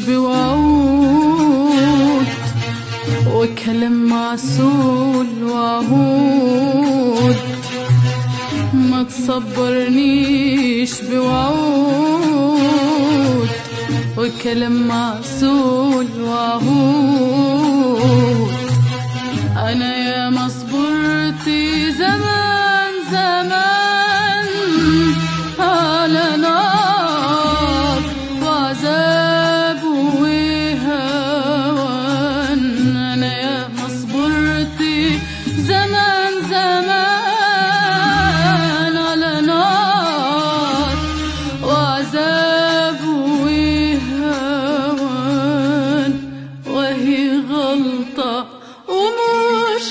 بوعود وكلام معسول وعهود، ما تصبرنيش بوعود وكلام معسول وعهود. أنا يا ما صبرت زمان زمان على نار وعذاب وهوان. أنا يا ما صبرت زمان زمان على نار وعذاب وهوان، وهي غلطة ومش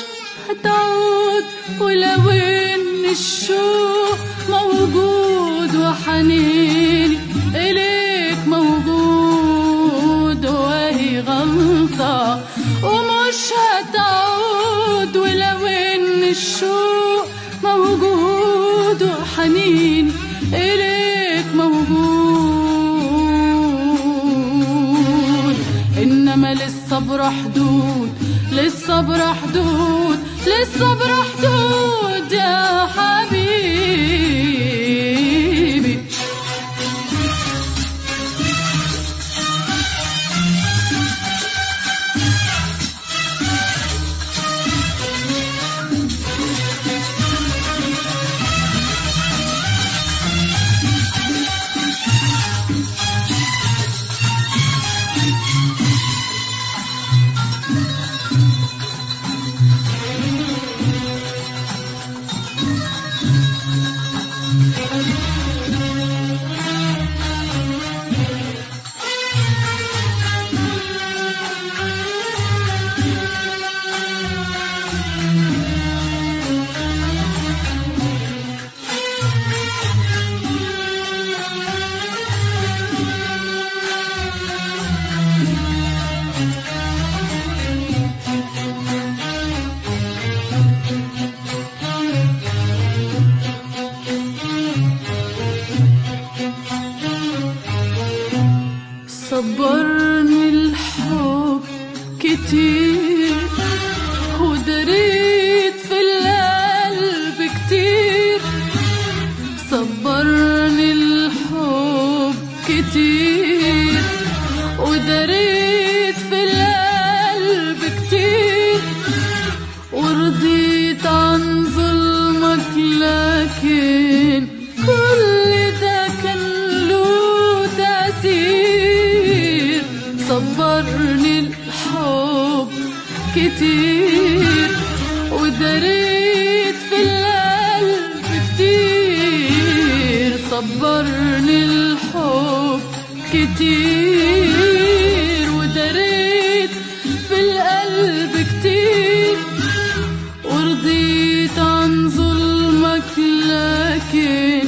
هتعود، ولو ان الشوق موجود وحنيني اليك موجود، وهي غلطة ومش هتعود، ولو ان الشوق موجود وحنيني اليك موجود. انما للصبر حدود، للصبر حدود، للصبر حدود يا حبيبي. صبرني الحب كتير ودريت في القلب كتير، صبرني الحب كتير ودريت في القلب كتير، ورضيت عن ظلمك لكن كل ده كان له تأثير. صبرني الحب كتير ودريت في القلب كتير، صبرني الحب كتير ودريت في القلب كتير، ورضيت عن ظلمك لكن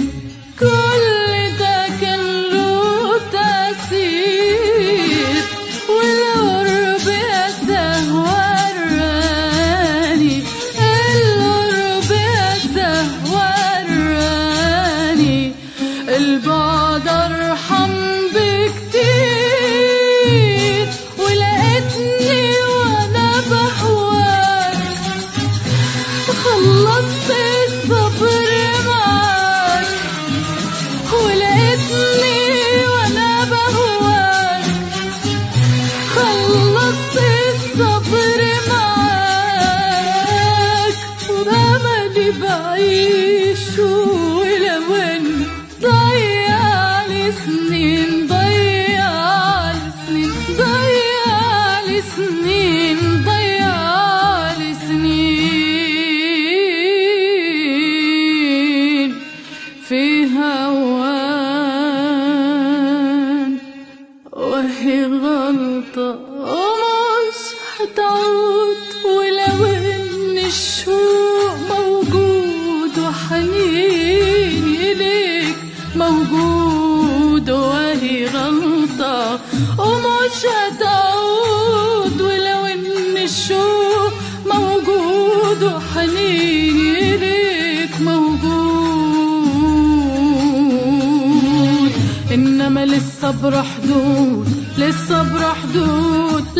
كل ده كان له تأثير. والقرب يسه وراني، القرب يسه وراني، البعد أرحم بكتير، ولقيتني وأنا بهواك خلصت الصبر معاك، ولقيتني وأنا بهواك خلصت الصبر معاك، وبأملي بعيش ولو إن ضيعلي سنين، ضيعلي سنين، ضيعلي سنين، ضيعلي سنين في هوان، وهي غلطة ومش هتعود، ولو ان الشوق موجود وحنيني إليك موجود، وهي غلطة ومش هتعود، ولو ان الشوق موجود وحنيني إليك موجود. إنما للصبر حدود، للصبر حدود